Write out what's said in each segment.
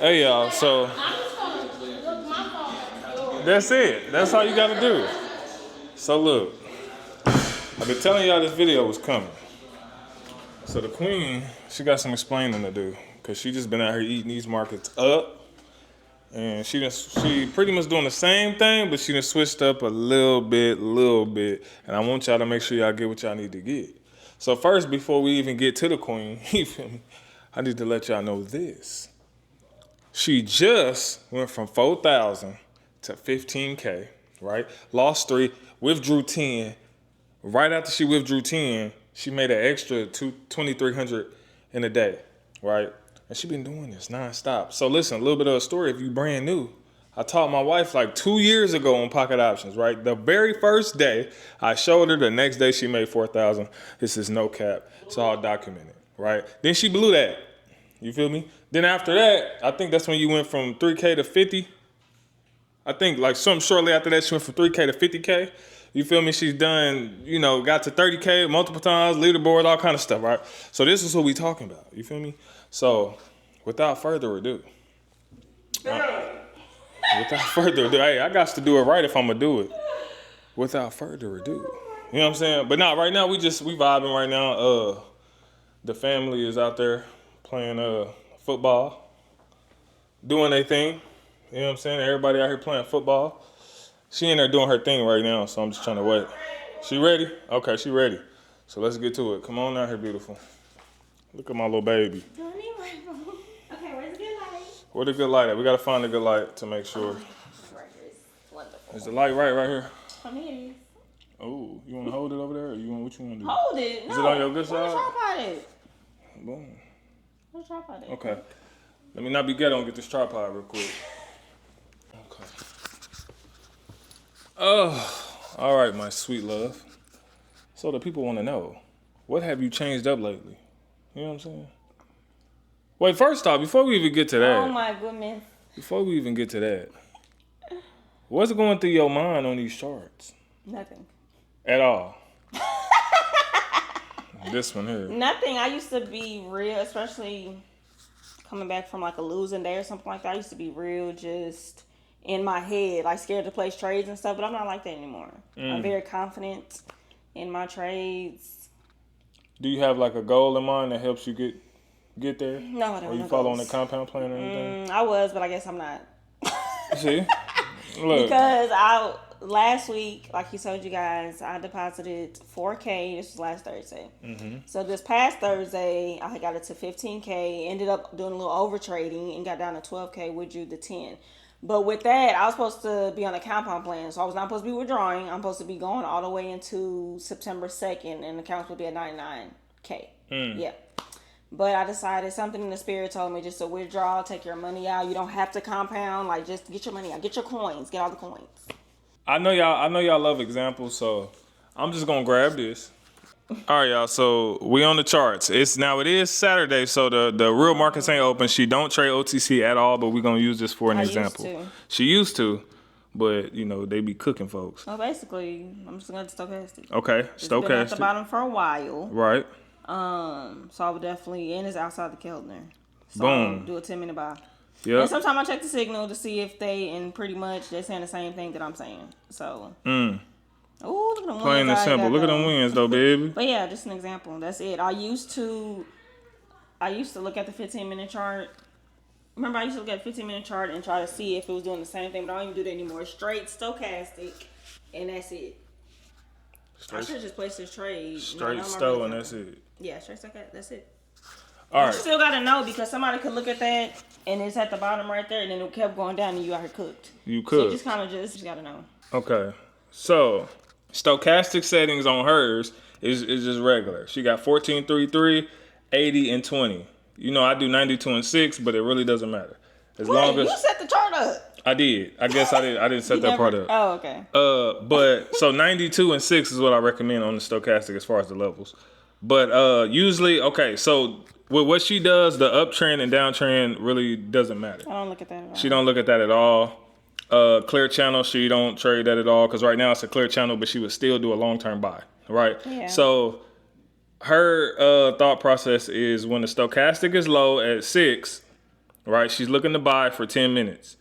Hey y'all, so that's it. That's all you gotta do. So look, I've been telling y'all this video was coming. So the queen, she got some explaining to do, cause she just been out here eating these markets up. And she pretty much doing the same thing, but she done switched up a little bit. And I want y'all to make sure y'all get what y'all need to get. So first, before we even get to the queen, you feel me? I need to let y'all know this. She just went from 4,000 to 15K, right? Lost 3, withdrew 10. Right after she withdrew 10, she made an extra 2,300 in a day, right? And she been doing this nonstop. So listen, a little bit of a story if you brand new. I taught my wife like 2 years ago on pocket options, right? The very first day, I showed her. The next day she made 4,000. This is no cap. It's all documented, right? Then she blew that. You feel me? Then after that, I think that's when you went from 3K to 50. I think like something shortly after that, she went from 3K to 50K. You feel me? She's done, got to 30K multiple times, leaderboard, all kind of stuff, right? So this is what we talking about. You feel me? So without further ado, hey, I got to do it right if I'm gonna do it. Without further ado, you know what I'm saying? But nah, right now we vibing right now. The family is out there playing football, doing their thing. You know what I'm saying? Everybody out here playing football. She in there doing her thing right now, so I'm just trying to wait. She ready? Okay, she ready. So let's get to it. Come on out here, beautiful. Look at my little baby. Don't need my phone. Okay, where's the good light? Where the good light at? We gotta find the good light to make sure. Right here is wonderful. Is the light right here? Come here. Oh, you wanna hold it over there, or what you wanna do? Hold it. Is it on your good side? Where's the tripod at? Boom. Where's the tripod at? Okay. Let me not be ghetto and get this tripod real quick. Okay. Oh, all right, my sweet love. So the people want to know, what have you changed up lately? You know what I'm saying? Wait, first off, before we even get to that. Oh my goodness. Before we even get to that, what's going through your mind on these charts? Nothing. At all. This one here. Nothing. I used to be real, especially coming back from like a losing day or something like that. I used to be real just in my head, like scared to place trades and stuff, but I'm not like that anymore. I'm very confident in my trades. Do you have like a goal in mind that helps you get there? No, I don't. Or you following the compound plan or anything? I was, but I guess I'm not. See? Look. Because last week, like he told you guys, I deposited 4K. This was last Thursday. Mm-hmm. So this past Thursday, I got it to 15K. Ended up doing a little over trading and got down to 12K. Withdrew the 10. But with that, I was supposed to be on a compound plan. So I was not supposed to be withdrawing. I'm supposed to be going all the way into September 2nd. And the account would be at 99K. Yeah. But I decided something in the spirit told me just to withdraw, take your money out. You don't have to compound. Like, just get your money out. Get your coins. Get all the coins. I know y'all love examples, so I'm just gonna grab this. All right, y'all. So we on the charts. It is Saturday, so the real markets ain't open. She don't trade OTC at all, but we're gonna use this for an example. She used to, but they be cooking folks. Well, basically, I'm just gonna stochastic. Okay, stochastic. It's been at the bottom for a while. Right. So I would definitely, and it's outside the Keltner. So Boom. Do a 10-minute buy. Yeah. And sometimes I check the signal to see if and pretty much they're saying the same thing that I'm saying. So. Oh, look at them wins. Plain and simple. Look at them wins, though, baby. But yeah, just an example. That's it. I used to look at the 15-minute chart. Remember, I used to look at the 15-minute chart and try to see if it was doing the same thing, but I don't even do that anymore. Straight stochastic, and that's it. I should just place this trade. Straight stow, and that's it. Yeah, straight stochastic. That's it. All right. You still gotta know, because somebody could look at that and it's at the bottom right there, and then it kept going down, and you out here cooked. You could. So you just kind of just gotta know. Okay, so stochastic settings on hers is just regular. She got 14, 3, 3, 80, and 20. I do 92 and 6, but it really doesn't matter. Long as you set the chart up. I did. I guess I didn't set that part up. Oh, okay. But so 92 and 6 is what I recommend on the stochastic as far as the levels. But usually, okay, so with what she does, the uptrend and downtrend really doesn't matter. I don't look at that at all. She don't look at that at all. Clear channel, she don't trade that at all, because right now it's a clear channel, but she would still do a long-term buy, right? Yeah. So her thought process is when the stochastic is low at 6, right? She's looking to buy for 10 minutes.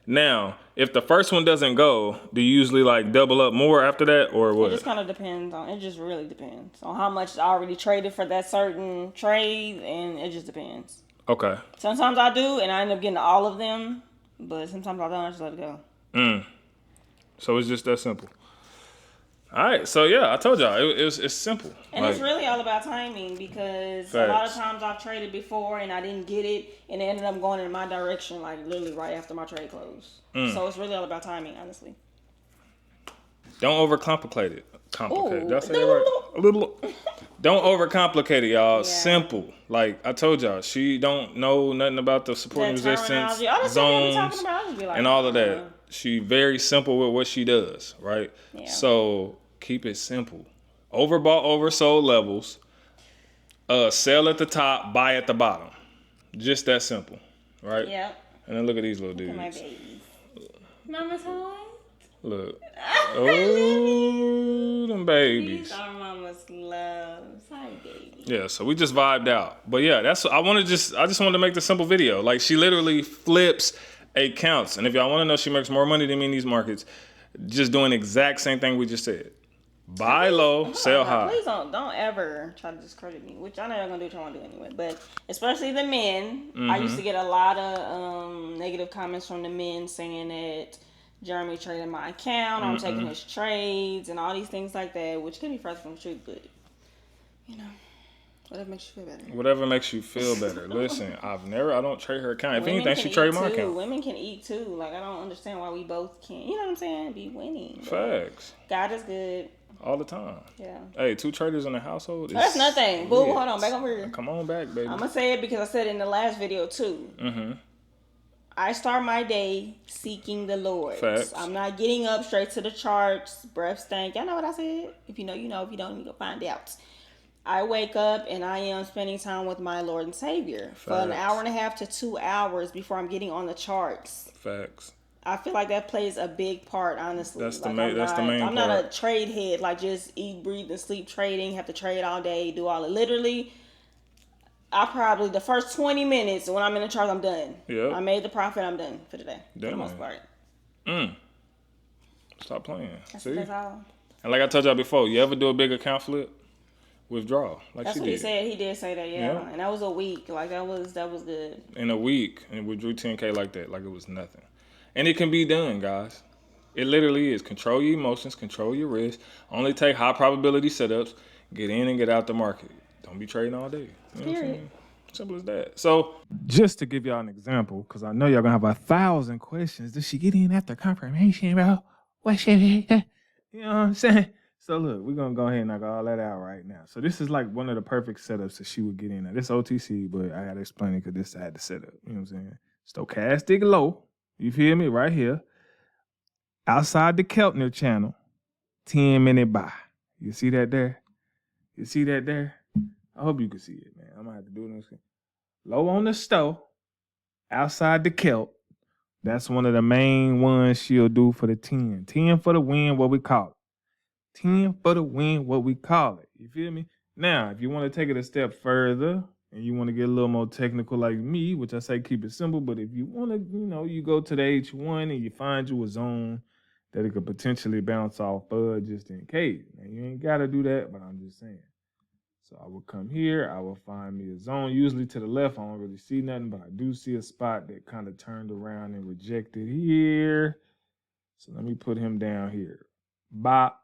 Now, if the first one doesn't go, do you usually like double up more after that or what? It just kind of depends on. It just really depends on how much I already traded for that certain trade, and it just depends. Okay. Sometimes I do, and I end up getting all of them, but sometimes I don't. I just let it go. So it's just that simple. All right, so yeah, I told y'all it's simple. And it's really all about timing because a lot of times I've traded before and I didn't get it, and it ended up going in my direction like literally right after my trade closed. So it's really all about timing, honestly. Don't overcomplicate it. Ooh, Did I say that right? A little. Don't overcomplicate it, y'all. Yeah. Simple. Like I told y'all, she don't know nothing about the support and resistance zones and all of that. She very simple with what she does, right? Yeah. So keep it simple. Overbought, oversold levels. Sell at the top, buy at the bottom. Just that simple, right? Yeah. And then look at these little dudes. Look at my babies. Mama's home. Look. Oh, them babies. These are mama's loves. Hi, baby. Yeah, so we just vibed out. But yeah, I just wanted to make the simple video. Like she literally flips accounts. And if y'all want to know, she makes more money than me in these markets, just doing the exact same thing we just said. Buy low, sell high. Please don't ever try to discredit me, which I know you're gonna do what you want to do anyway. But especially the men, I used to get a lot of negative comments from the men saying that Jeremy traded my account, I'm taking his trades, and all these things like that, which can be frustrating from the truth, but you know. Whatever makes you feel better. Whatever makes you feel better. Listen, I don't trade her account. If anything, she trade my account. Women can eat too. Like, I don't understand why we both can't. You know what I'm saying? Be winning. Facts. God is good. All the time. Yeah. Hey, 2 traders in the household. That's nothing. Boo, hold on. Back over here. Come on back, baby. I'm going to say it because I said it in the last video too. I start my day seeking the Lord. Facts. I'm not getting up straight to the charts. Breath stank. Y'all know what I said? If you know, you know. If you don't, you go find out. I wake up and I am spending time with my Lord and Savior. Facts. For an hour and a half to 2 hours before I'm getting on the charts. Facts. I feel like that plays a big part, honestly. That's the main part. I'm not a trade head, like just eat, breathe, and sleep trading, have to trade all day, do all it. Literally, I probably, the first 20 minutes when I'm in the chart, I'm done. Yep. I made the profit, I'm done for the day. For the most part. Stop playing. That's all. And like I told y'all before, you ever do a big account flip? Withdraw. That's what he said. He did say that, yeah. And that was a week. Like that was good. In a week, and withdrew 10K like that, like it was nothing. And it can be done, guys. It literally is. Control your emotions, control your risk. Only take high probability setups. Get in and get out the market. Don't be trading all day. You know what I'm saying? Simple as that. So, just to give y'all an example, because I know y'all gonna have 1,000 questions. Does she get in after confirmation, bro? What she? You know what I'm saying? So look, we're gonna go ahead and knock all that out right now. So this is like one of the perfect setups that she would get in. Now this OTC, but I gotta explain it because this I had to set up. You know what I'm saying? Stochastic low. You feel me? Right here. Outside the Keltner channel. 10-minute buy. You see that there? You see that there? I hope you can see it, man. I'm gonna have to do it. Low on the Sto. Outside the Kelt. That's one of the main ones she'll do for the 10. 10 for the win, what we call it. 10 for the win, what we call it. You feel me? Now, if you want to take it a step further and you want to get a little more technical like me, which I say keep it simple, but if you want to, you go to the H1 and you find you a zone that it could potentially bounce off just in case. Now, you ain't got to do that, but I'm just saying. So I will come here. I will find me a zone. Usually to the left, I don't really see nothing, but I do see a spot that kind of turned around and rejected here. So let me put him down here. Bop.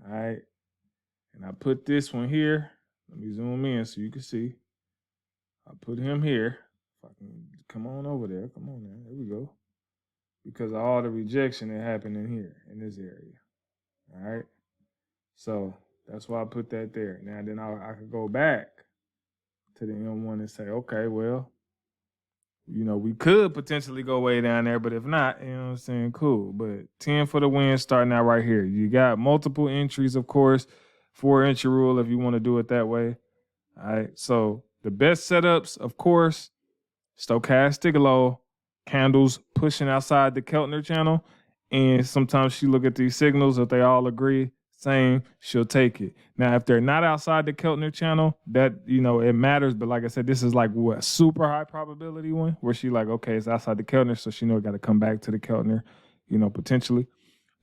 All right. And I put this one here. Let me zoom in so you can see. I put him here. If I can come on over there. Come on now. There we go. Because of all the rejection that happened in here, in this area. All right. So that's why I put that there. Now then I could go back to the M1 and say, okay, well, we could potentially go way down there, but if not, you know what I'm saying, cool. But 10 for the win starting out right here. You got multiple entries, of course, 4-entry rule if you want to do it that way. All right, so the best setups, of course, stochastic low, candles pushing outside the Keltner channel, and sometimes you look at these signals if they all agree, same, she'll take it. Now, if they're not outside the Keltner channel, that, it matters. But like I said, this is like what super high probability one where she like, okay, it's outside the Keltner, so she know it got to come back to the Keltner, potentially.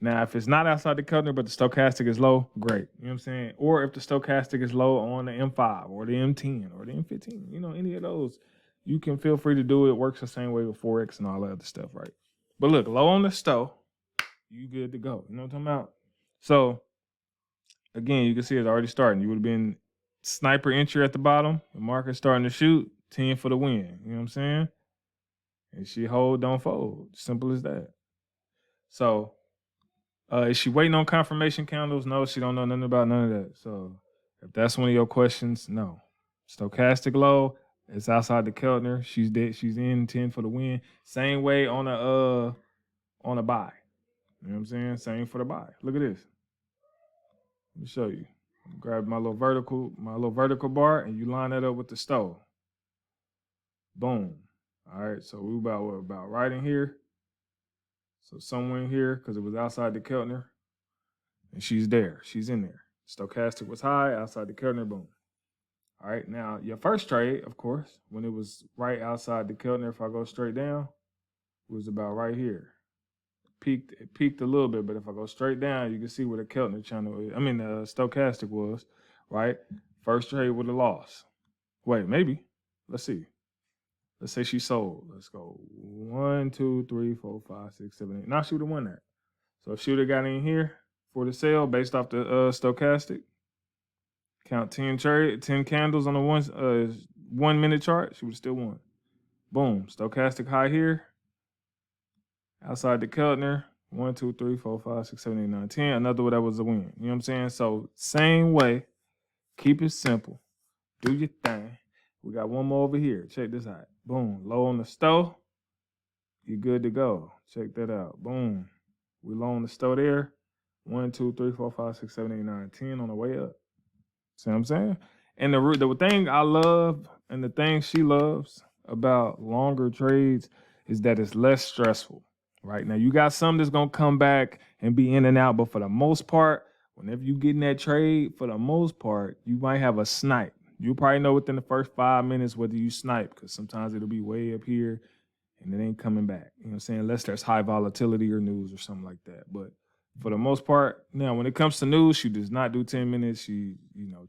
Now, if it's not outside the Keltner, but the stochastic is low, great. You know what I'm saying? Or if the stochastic is low on the M5 or the M10 or the M15, any of those, you can feel free to do it. It works the same way with Forex and all that other stuff, right? But look, low on the stoch, you good to go. You know what I'm talking about? So, again, you can see it's already starting. You would have been sniper entry at the bottom. The market's starting to shoot. 10 for the win. You know what I'm saying? And she hold, don't fold. Simple as that. So, is she waiting on confirmation candles? No, she don't know nothing about none of that. So, if that's one of your questions, no. Stochastic low, it's outside the Keltner. She's dead. She's in 10 for the win. Same way on a buy. You know what I'm saying? Same for the buy. Look at this. Let me show you. Grab my little vertical bar, and you line that up with the stoch. Boom. All right. So we about right in here. So somewhere in here, because it was outside the Keltner, and she's there. She's in there. Stochastic was high, outside the Keltner, boom. All right. Now your first trade, of course, when it was right outside the Keltner, if I go straight down, was about right here. It peaked a little bit, but if I go straight down, you can see where the Keltner channel is. The stochastic was, right? First trade with a loss. Wait, maybe. Let's see. Let's say she sold. Let's go 1, 2, 3, 4, 5, 6, 7, 8. Now she would have won that. So if she would have got in here for the sale based off the stochastic, count 10 candles on the 1 minute chart, she would have still won. Boom. Stochastic high here. Outside the Keltner, 1, 2, 3, 4, 5, 6, 7, 8, 9, 10. Another one that was a win. You know what I'm saying? So same way. Keep it simple. Do your thing. We got one more over here. Check this out. Boom. Low on the stoch. You good to go. Check that out. Boom. We low on the stoch there. 1, 2, 3, 4, 5, 6, 7, 8, 9, 10 on the way up. See what I'm saying? And the thing I love and the thing she loves about longer trades is that it's less stressful. Right now, you got some that's gonna come back and be in and out, but for the most part, whenever you get in that trade, for the most part, you might have a snipe. You'll probably know within the first 5 minutes whether you snipe, because sometimes it'll be way up here and it ain't coming back. You know what I'm saying? Unless there's high volatility or news or something like that. But for the most part, now when it comes to news, she does not do 10 minutes. She,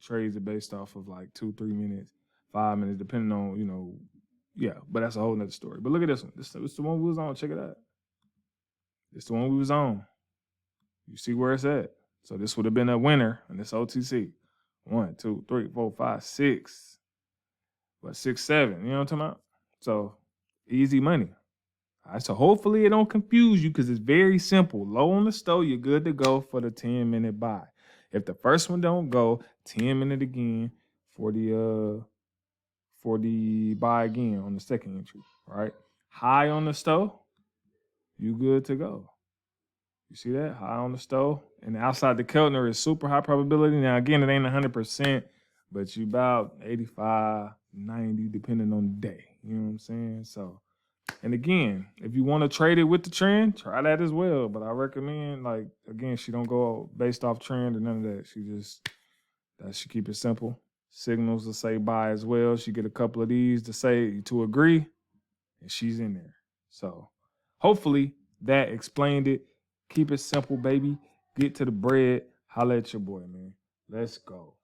trades it based off of like 2, 3 minutes, 5 minutes, depending on, yeah. But that's a whole nother story. But look at this one. This is the one we was on. Check it out. It's the one we was on. You see where it's at. So this would have been a winner in this OTC. 1, 2, 3, 4, 5, 6. But 6, 7. You know what I'm talking about? So easy money. All right. So hopefully it don't confuse you because it's very simple. Low on the stoch, you're good to go for the 10-minute buy. If the first one don't go, 10-minute again for the buy again on the second entry. All right. High on the stoch. You good to go. You see that? High on the stoch. And outside the Keltner is super high probability. Now, again, it ain't 100%, but you about 85, 90, depending on the day. You know what I'm saying? So, and again, if you want to trade it with the trend, try that as well. But I recommend, again, she don't go based off trend or none of that. She keep it simple. Signals to say buy as well. She get a couple of these to say to agree, and she's in there. So, hopefully that explained it. Keep it simple, baby. Get to the bread. Holla at your boy, man. Let's go.